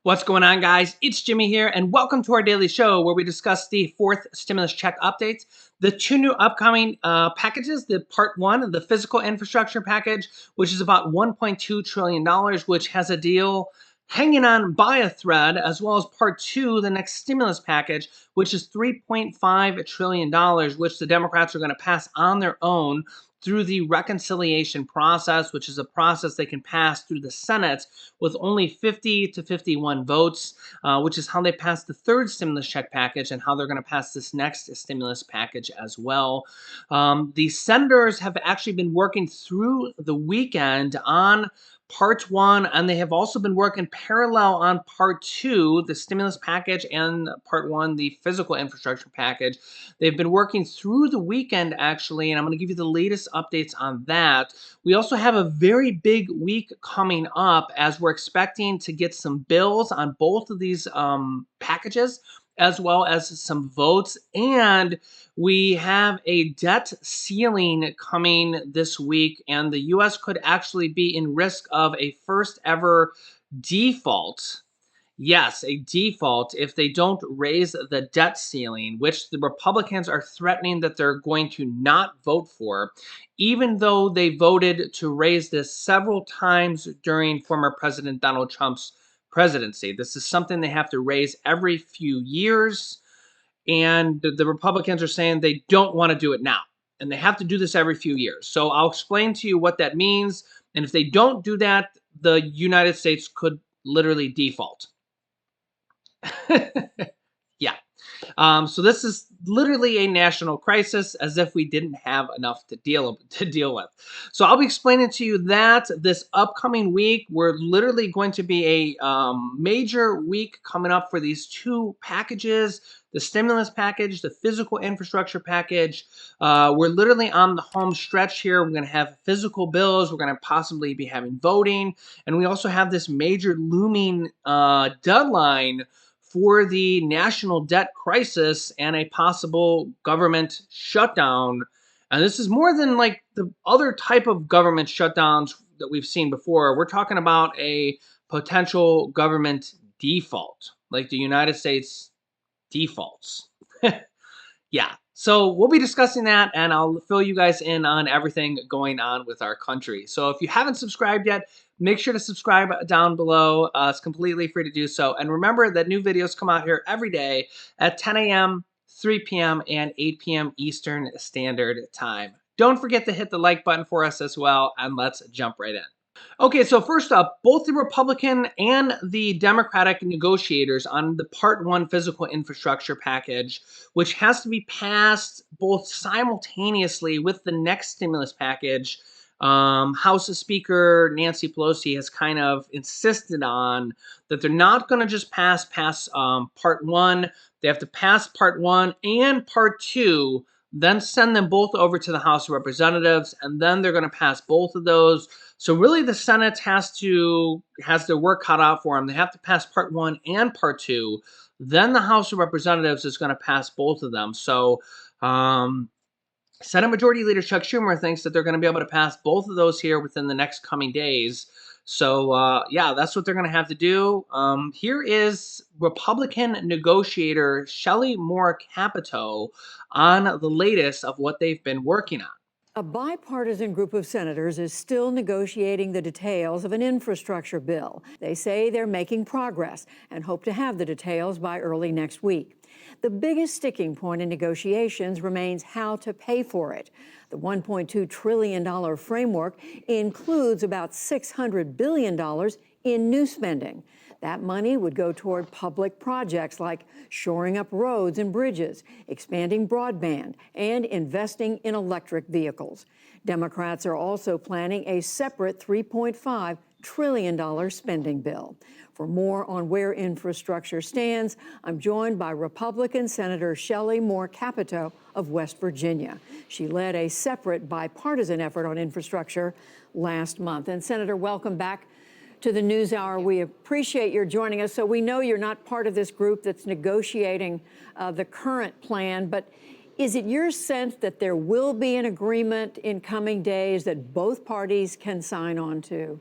What's going on, guys? It's Jimmy here, and welcome to our daily show where we discuss the fourth stimulus check updates, the two new upcoming packages, the part one, the physical infrastructure package, which is about $1.2 trillion, which has a deal hanging on by a thread, as well as part two, the next stimulus package, which is $3.5 trillion, which the Democrats are going to pass on their own through the reconciliation process, which is a process they can pass through the Senate with only 50 to 51 votes, which is how they passed the third stimulus check package and how they're going to pass this next stimulus package as well. The senators have actually been working through the weekend on part one, and they have also been working parallel on part two, the stimulus package, and part one, the physical infrastructure package. They've been working through the weekend, actually, and I'm going to give you the latest updates on that. We also have a very big week coming up as we're expecting to get some bills on both of these packages, as well as some votes. And we have a debt ceiling coming this week, and the US could actually be in risk of a first ever default. Yes, a default if they don't raise the debt ceiling, which the Republicans are threatening that they're going to not vote for, even though they voted to raise this several times during former President Donald Trump's presidency. This is something they have to raise every few years, and the Republicans are saying they don't want to do it now, and they have to do this every few years. So I'll explain to you what that means, and if they don't do that, the United States could literally default. Yeah. So this is literally a national crisis, as if we didn't have enough to deal with. So I'll be explaining to you that this upcoming week, we're literally going to be a major week coming up for these two packages, the stimulus package, the physical infrastructure package. We're literally on the home stretch here. We're going to have physical bills. We're going to possibly be having voting. And we also have this major looming deadline for the national debt crisis and a possible government shutdown. And this is more than like the other type of government shutdowns that we've seen before. We're talking about a potential government default, like the United States defaults. Yeah. So we'll be discussing that, and I'll fill you guys in on everything going on with our country. So if you haven't subscribed yet, make sure to subscribe down below. It's completely free to do so. And remember that new videos come out here every day at 10 a.m., 3 p.m., and 8 p.m. Eastern Standard Time. Don't forget to hit the like button for us as well, and let's jump right in. Okay, so first up, both the Republican and the Democratic negotiators on the Part 1 physical infrastructure package, which has to be passed both simultaneously with the next stimulus package, House Speaker Nancy Pelosi has kind of insisted on that they're not going to just pass Part 1. They have to pass Part 1 and Part 2, then send them both over to the House of Representatives, and then they're going to pass both of those. So really the Senate has their work cut out for them. They have to pass Part 1 and Part 2. Then the House of Representatives is going to pass both of them. So Senate Majority Leader Chuck Schumer thinks that they're going to be able to pass both of those here within the next coming days. So, yeah, that's what they're going to have to do. Here is Republican negotiator Shelley Moore Capito on the latest of what they've been working on. A bipartisan group of senators is still negotiating the details of an infrastructure bill. They say they're making progress and hope to have the details by early next week. The biggest sticking point in negotiations remains how to pay for it. The $1.2 trillion framework includes about $600 billion in new spending. That money would go toward public projects like shoring up roads and bridges, expanding broadband, and investing in electric vehicles. Democrats are also planning a separate $3.5 trillion spending bill. For more on where infrastructure stands, I'm joined by Republican Senator Shelley Moore Capito of West Virginia. She led a separate bipartisan effort on infrastructure last month. And Senator, welcome back to the NewsHour. We appreciate your joining us. So we know you're not part of this group that's negotiating the current plan, but is it your sense that there will be an agreement in coming days that both parties can sign on to?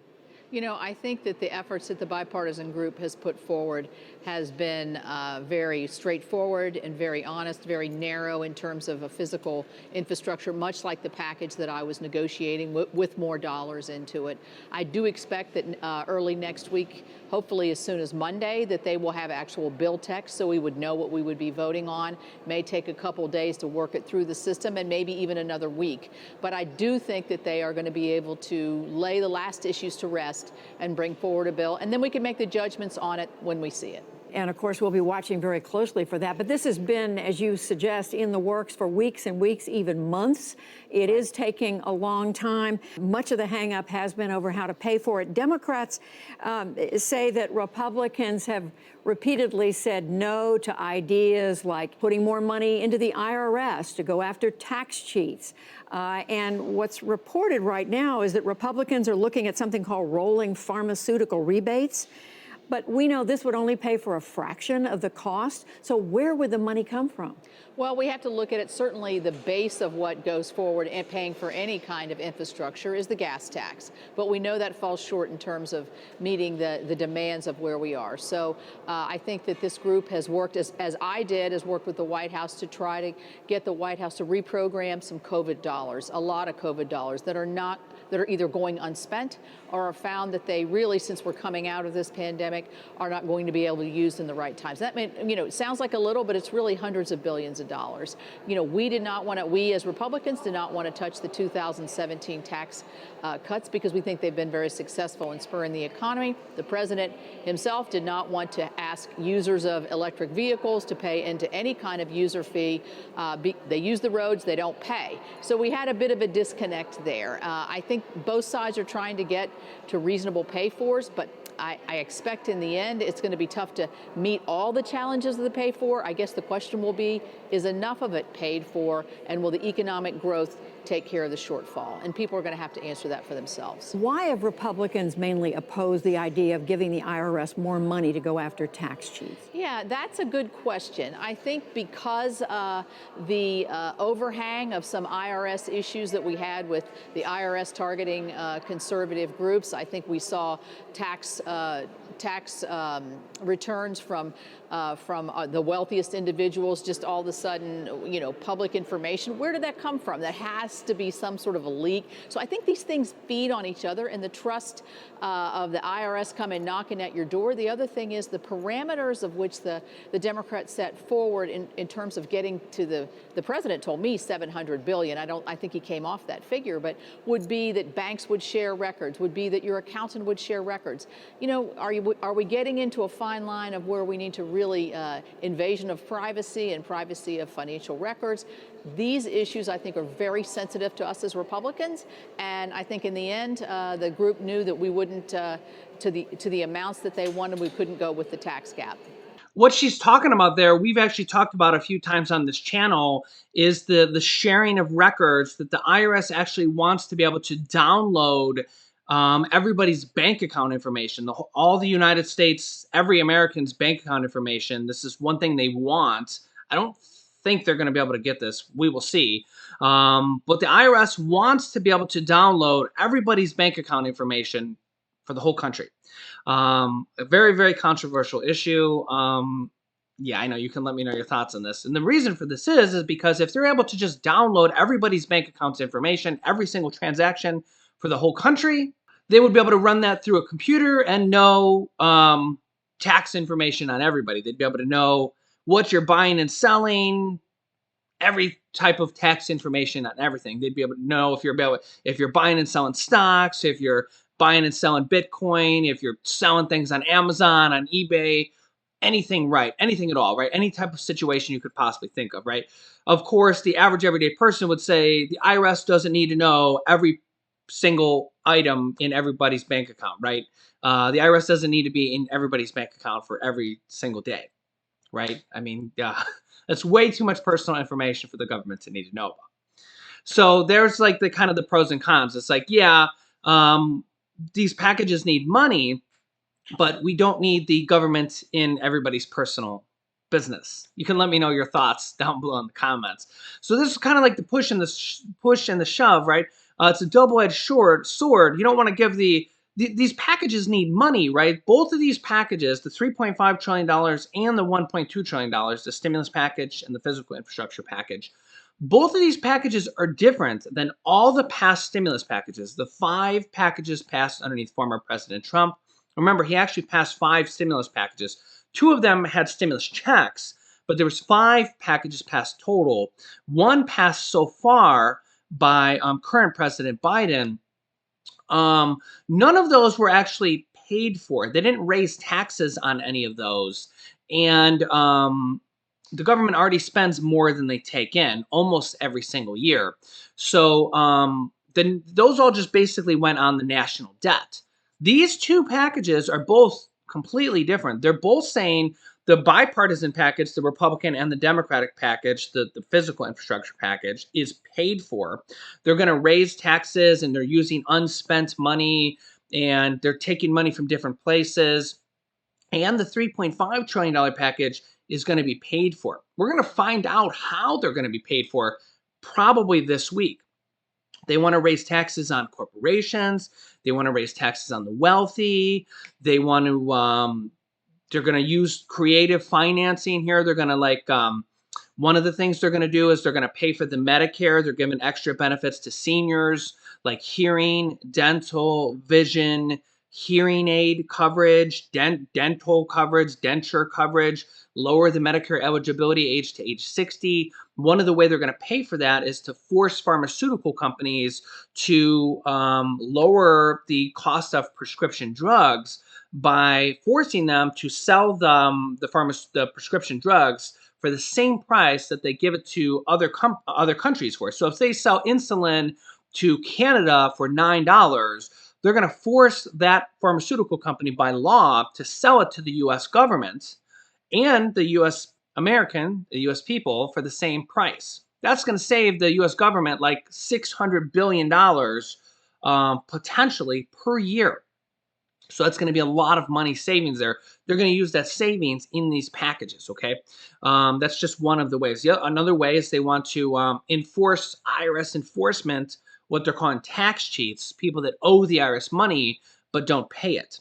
You know, I think that the efforts that the bipartisan group has put forward has been very straightforward and very honest, very narrow in terms of a physical infrastructure, much like the package that I was negotiating with more dollars into it. I do expect that early next week, hopefully as soon as Monday, that they will have actual bill text so we would know what we would be voting on. It may take a couple days to work it through the system and maybe even another week. But I do think that they are going to be able to lay the last issues to rest and bring forward a bill, and then we can make the judgments on it when we see it. And of course, we'll be watching very closely for that. But this has been, as you suggest, in the works for weeks and weeks, even months. It is taking a long time. Much of the hang-up has been over how to pay for it. Democrats say that Republicans have repeatedly said no to ideas like putting more money into the IRS to go after tax cheats. And what's reported right now is that Republicans are looking at something called rolling pharmaceutical rebates. But we know this would only pay for a fraction of the cost. So where would the money come from? Well, we have to look at it. Certainly, the base of what goes forward and paying for any kind of infrastructure is the gas tax. But we know that falls short in terms of meeting the demands of where we are. So I think that this group has worked, as I did, has worked with the White House to try to get the White House to reprogram some COVID dollars, a lot of COVID dollars that are either going unspent or are found that they really, since we're coming out of this pandemic, are not going to be able to be used in the right times. That meant, it sounds like a little, but it's really hundreds of billions of dollars. We as Republicans did not want to touch the 2017 tax cuts because we think they've been very successful in spurring the economy. The president himself did not want to ask users of electric vehicles to pay into any kind of user fee. They use the roads, they don't pay. So we had a bit of a disconnect there. I think both sides are trying to get to reasonable pay-fors, but I expect in the end it's going to be tough to meet all the challenges of the pay for. I guess the question will be, is enough of it paid for, and will the economic growth take care of the shortfall? And people are going to have to answer that for themselves. Why have Republicans mainly opposed the idea of giving the IRS more money to go after tax cheats? Yeah, that's a good question. I think because the overhang of some IRS issues that we had with the IRS targeting conservative groups, I think we saw tax returns from the wealthiest individuals just all of a sudden, public information. Where did that come from? That has to be some sort of a leak. So I think these things feed on each other, and the trust of the IRS coming knocking at your door. The other thing is the parameters of which the Democrats set forward in terms of getting to the president told me $700 billion. I think he came off that figure, but would be that banks would share records, would be that your accountant would share records. Are we getting into a fine line of where we need to really invasion of privacy and privacy of financial records? These issues, I think, are very sensitive to us as Republicans, and I think in the end, the group knew that we wouldn't, to the amounts that they wanted, we couldn't go with the tax gap. What she's talking about there, we've actually talked about a few times on this channel, is the sharing of records that the IRS actually wants to be able to download everybody's bank account information, all the United States, every American's bank account information. This is one thing they want. I don't think they're going to be able to get this. We will see. But the IRS wants to be able to download everybody's bank account information for the whole country. A very, very controversial issue. Yeah, I know. You can let me know your thoughts on this. And the reason for this is because if they're able to just download everybody's bank account information, every single transaction for the whole country, they would be able to run that through a computer and know tax information on everybody. They'd be able to know what you're buying and selling, every type of tax information on everything. They'd be able to know if you're buying and selling stocks, if you're buying and selling Bitcoin, if you're selling things on Amazon, on eBay, anything, right? Anything at all, right? Any type of situation you could possibly think of, right? Of course, the average everyday person would say the IRS doesn't need to know every single item in everybody's bank account, right? The IRS doesn't need to be in everybody's bank account for every single day, right? I mean, that's way too much personal information for the government to need to know about. So there's like the kind of the pros and cons. It's like, yeah, these packages need money, but we don't need the government in everybody's personal business. You can let me know your thoughts down below in the comments. So this is kind of like the push and the shove, right? It's a double-edged sword. You don't want to give the these packages need money, right? Both of these packages, the $3.5 trillion and the $1.2 trillion, the stimulus package and the physical infrastructure package, both of these packages are different than all the past stimulus packages, the 5 packages passed underneath former President Trump. Remember, he actually passed 5 stimulus packages. 2 of them had stimulus checks, but there was 5 packages passed total. One passed so far by current President Biden. Um, None of those were actually paid for. They didn't raise taxes on any of those. And the government already spends more than they take in almost every single year. So then those all just basically went on the national debt. These 2 packages are both completely different. They're both saying the bipartisan package, the Republican and the Democratic package, the physical infrastructure package, is paid for. They're going to raise taxes and they're using unspent money and they're taking money from different places. And the $3.5 trillion package is going to be paid for. We're going to find out how they're going to be paid for probably this week. They want to raise taxes on corporations. They want to raise taxes on the wealthy. They want to they're going to use creative financing here. They're going to one of the things they're going to do is they're going to pay for the Medicare. They're giving extra benefits to seniors like hearing, dental, vision, hearing aid coverage, dental coverage, denture coverage, lower the Medicare eligibility age to age 60. One of the way they're going to pay for that is to force pharmaceutical companies to lower the cost of prescription drugs by forcing them to sell them the prescription drugs for the same price that they give it to other countries for. So if they sell insulin to Canada for $9, they're going to force that pharmaceutical company by law to sell it to the US government and the the US people for the same price. That's going to save the US government like $600 billion potentially per year. So that's going to be a lot of money savings there. They're going to use that savings in these packages, okay? That's just one of the ways. Another way is they want to enforce IRS enforcement, what they're calling tax cheats, people that owe the IRS money but don't pay it.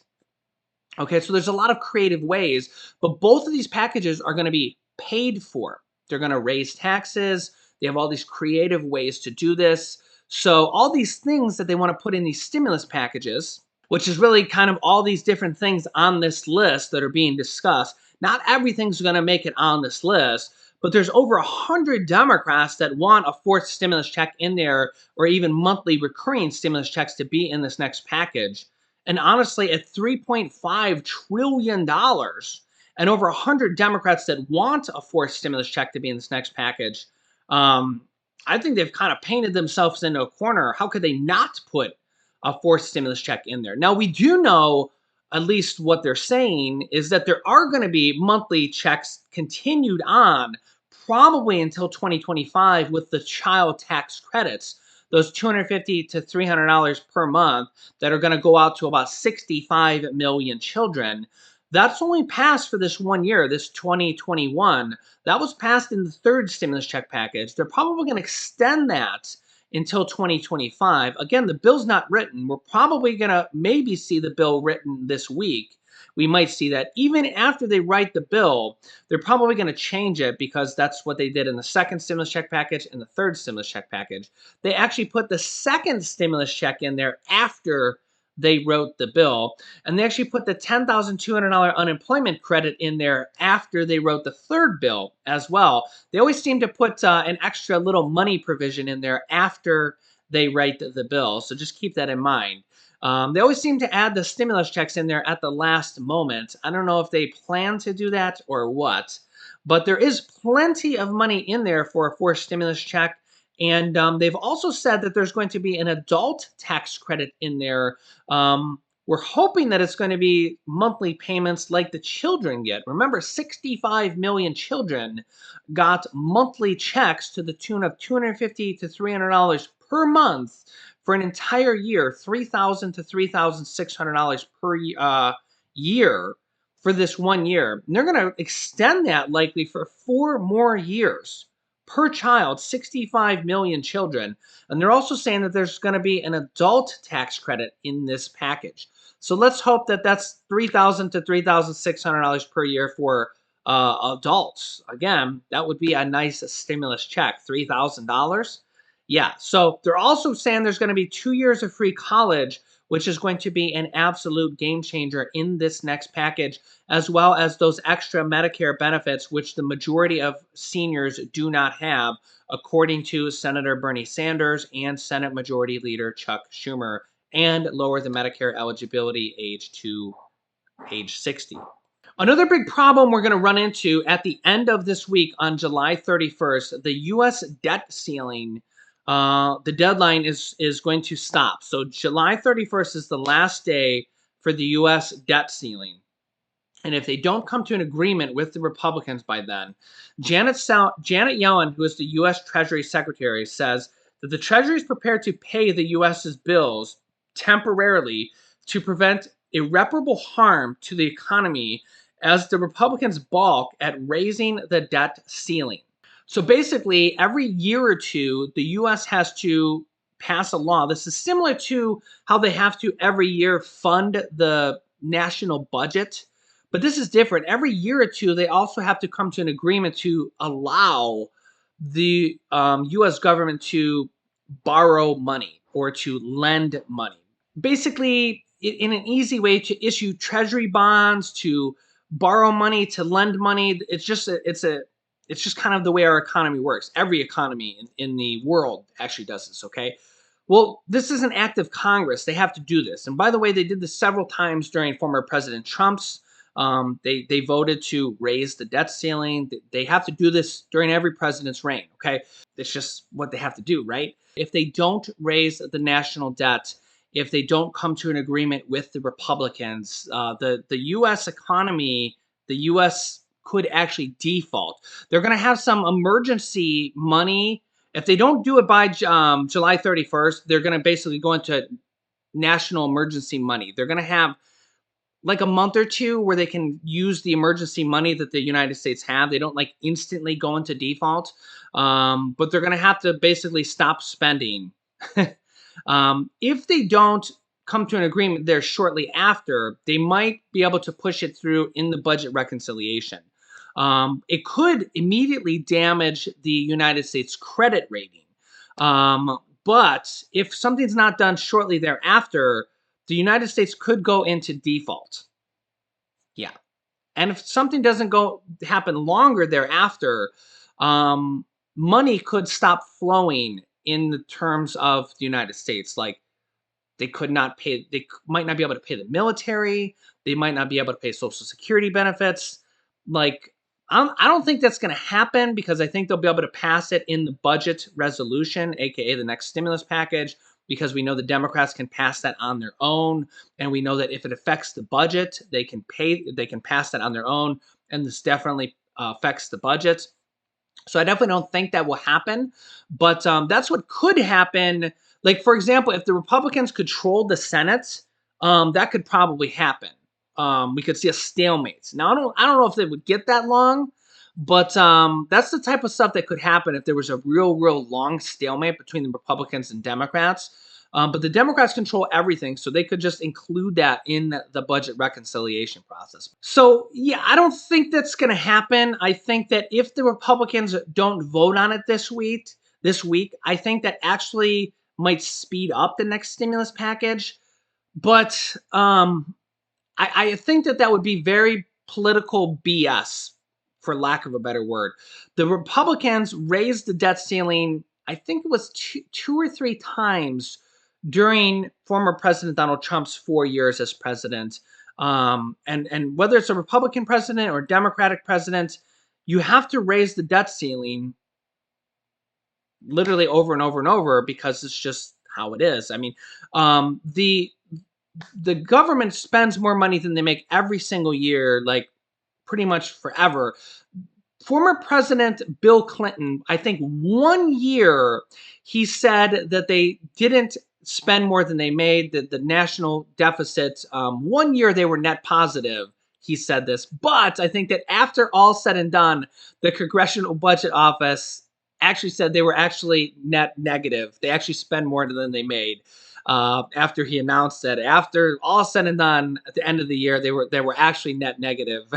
Okay, so there's a lot of creative ways, but both of these packages are going to be paid for. They're going to raise taxes. They have all these creative ways to do this. So all these things that they want to put in these stimulus packages, which is really kind of all these different things on this list that are being discussed. Not everything's going to make it on this list, but there's over 100 Democrats that want a 4th stimulus check in there or even monthly recurring stimulus checks to be in this next package. And honestly, at $3.5 trillion and over 100 Democrats that want a 4th stimulus check to be in this next package, I think they've kind of painted themselves into a corner. How could they not put a 4th stimulus check in there? Now, we do know, at least what they're saying, is that there are going to be monthly checks continued on probably until 2025 with the child tax credits, those $250 to $300 per month that are going to go out to about 65 million children. That's only passed for this one year, this 2021. That was passed in the 3rd stimulus check package. They're probably going to extend that until 2025. Again, the bill's not written. We're probably going to maybe see the bill written this week. We might see that. Even after they write the bill, they're probably going to change it because that's what they did in the 2nd stimulus check package and the 3rd stimulus check package. They actually put the 2nd stimulus check in there after they wrote the bill. And they actually put the $10,200 unemployment credit in there after they wrote the 3rd bill as well. They always seem to put an extra little money provision in there after they write the bill. So just keep that in mind. They always seem to add the stimulus checks in there at the last moment. I don't know if they plan to do that or what, but there is plenty of money in there for a 4th stimulus check. And they've also said that there's going to be an adult tax credit in there. We're hoping that it's going to be monthly payments like the children get. Remember, 65 million children got monthly checks to the tune of $250 to $300 per month for an entire year, $3,000 to $3,600 per year for this one year. And they're going to extend that likely for 4 more years per child, 65 million children. And they're also saying that there's going to be an adult tax credit in this package. So let's hope that that's $3,000 to $3,600 per year for adults. Again, that would be a nice stimulus check. $3,000. Yeah. So they're also saying there's going to be 2 years of free college, which is going to be an absolute game changer in this next package, as well as those extra Medicare benefits, which the majority of seniors do not have, according to Senator Bernie Sanders and Senate Majority Leader Chuck Schumer, and lower the Medicare eligibility age to age 60. Another big problem we're going to run into at the end of this week on July 31st, the U.S. debt ceiling, the deadline is going to stop. So July 31st is the last day for the U.S. debt ceiling. And if they don't come to an agreement with the Republicans by then, Janet Yellen, who is the U.S. Treasury Secretary, says that the Treasury is prepared to pay the U.S.'s bills temporarily to prevent irreparable harm to the economy as the Republicans balk at raising the debt ceiling. So basically, every year or two, the U.S. has to pass a law. This is similar to how they have to every year fund the national budget. But this is different. Every year or two, they also have to come to an agreement to allow the U.S. government to borrow money or to lend money. Basically, in an easy way, to issue treasury bonds, to borrow money, to lend money. It's just kind of the way our economy works. Every economy in the world actually does this. Okay. Well, this is an act of Congress. They have to do this. And by the way, they did this several times during former President Trump's. They voted to raise the debt ceiling. They have to do this during every president's reign. Okay, it's just what they have to do, right? If they don't raise the national debt, if they don't come to an agreement with the Republicans, the U.S. economy, the U.S. could actually default. They're going to have some emergency money. If they don't do it by July 31st, they're going to basically go into national emergency money. They're going to have like a month or two where they can use the emergency money that the United States have. They don't like instantly go into default, but they're going to have to basically stop spending. If they don't come to an agreement there shortly after, they might be able to push it through in the budget reconciliation. It could immediately damage the United States credit rating. But if something's not done shortly thereafter, the United States could go into default. Yeah. And if something doesn't happen longer thereafter, money could stop flowing in the terms of the United States. Like they might not be able to pay the military. They might not be able to pay Social Security benefits. Like, I don't think that's going to happen because I think they'll be able to pass it in the budget resolution, aka the next stimulus package, because we know the Democrats can pass that on their own, and we know that if it affects the budget, they can pass that on their own, and this definitely affects the budget. So I definitely don't think that will happen, but that's what could happen. Like, for example, if the Republicans control the Senate, that could probably happen. We could see a stalemate. Now, I don't know if they would get that long, but that's the type of stuff that could happen if there was a real long stalemate between the Republicans and Democrats. But the Democrats control everything, so they could just include that in the budget reconciliation process. So, yeah, I don't think that's going to happen. I think that if the Republicans don't vote on it this week, I think that actually might speed up the next stimulus package. But I think that would be very political BS, for lack of a better word. The Republicans raised the debt ceiling, I think it was two or three times during former President Donald Trump's 4 years as president. And whether it's a Republican president or a Democratic president, you have to raise the debt ceiling literally over and over and over because it's just how it is. I mean, the government spends more money than they make every single year, like pretty much forever. Former President Bill Clinton, I think 1 year, he said that they didn't spend more than they made, that the national deficit, 1 year they were net positive. He said this. But I think that after all said and done, the Congressional Budget Office actually said they were actually net negative. They actually spend more than they made. after he announced that after all said and done, at the end of the year, they were actually net negative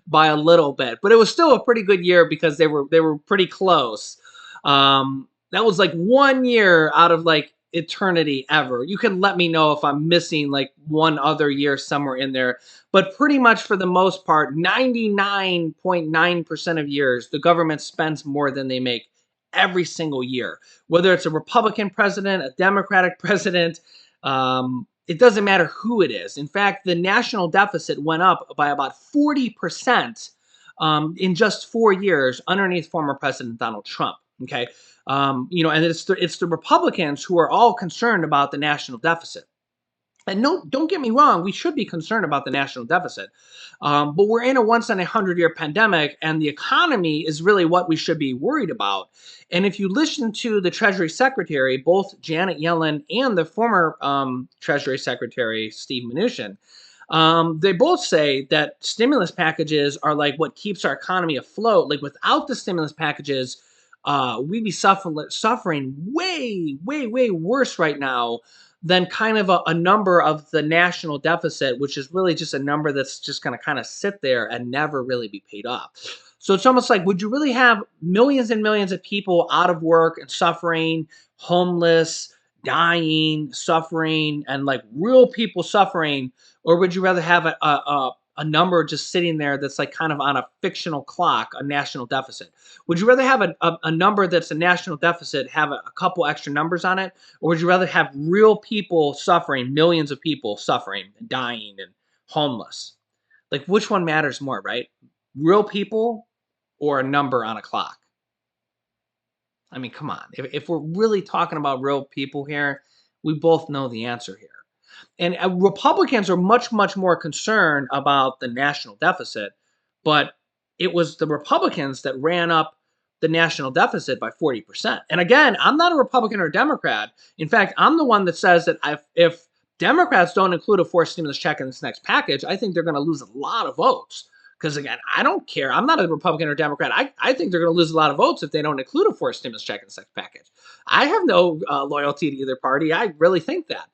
by a little bit, but it was still a pretty good year because they were pretty close. That was like 1 year out of like eternity ever. You can let me know if I'm missing like one other year somewhere in there, but pretty much for the most part, 99.9% of years, the government spends more than they make every single year. Whether it's a Republican president, a Democratic president, it doesn't matter who it is. In fact, the national deficit went up by about 40% in just 4 years underneath former President Donald Trump. Okay, and it's the Republicans who are all concerned about the national deficit. And no, don't get me wrong, we should be concerned about the national deficit. But we're in a once in a 100-year pandemic, and the economy is really what we should be worried about. And if you listen to the Treasury Secretary, both Janet Yellen and the former Treasury Secretary, Steve Mnuchin, they both say that stimulus packages are like what keeps our economy afloat. Like without the stimulus packages, we'd be suffering way, way, way worse right now than kind of a number of the national deficit, which is really just a number that's just going to kind of sit there and never really be paid off. So it's almost like, would you really have millions and millions of people out of work and suffering, homeless, dying, suffering, and like real people suffering? Or would you rather have a number just sitting there that's like kind of on a fictional clock, a national deficit? Would you rather have a number that's a national deficit, have a couple extra numbers on it? Or would you rather have real people suffering, millions of people suffering and dying and homeless? Like, which one matters more, right? Real people or a number on a clock? I mean, come on. If we're really talking about real people here, we both know the answer here. And Republicans are much, much more concerned about the national deficit, but it was the Republicans that ran up the national deficit by 40%. And again, I'm not a Republican or a Democrat. In fact, I'm the one that says that if Democrats don't include a forced stimulus check in this next package, I think they're going to lose a lot of votes. Because again, I don't care. I'm not a Republican or Democrat. I think they're going to lose a lot of votes if they don't include a forced stimulus check in the next package. I have no loyalty to either party. I really think that.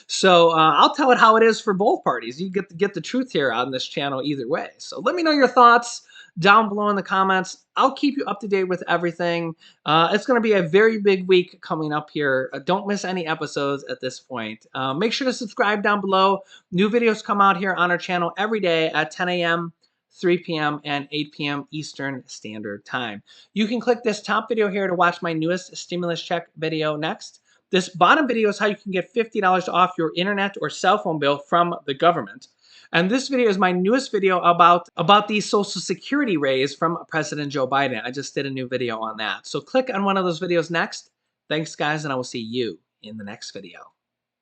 So I'll tell it how it is for both parties. You get the truth here on this channel either way. So let me know your thoughts down below in the comments. I'll keep you up to date with everything. It's going to be a very big week coming up here. Don't miss any episodes at this point. Make sure to subscribe down below. New videos come out here on our channel every day at 10 a.m. 3 p.m. and 8 p.m. Eastern Standard Time. You can click this top video here to watch my newest stimulus check video next. This bottom video is how you can get $50 off your internet or cell phone bill from the government. And this video is my newest video about the Social Security raise from President Joe Biden. I just did a new video on that. So click on one of those videos next. Thanks, guys, and I will see you in the next video.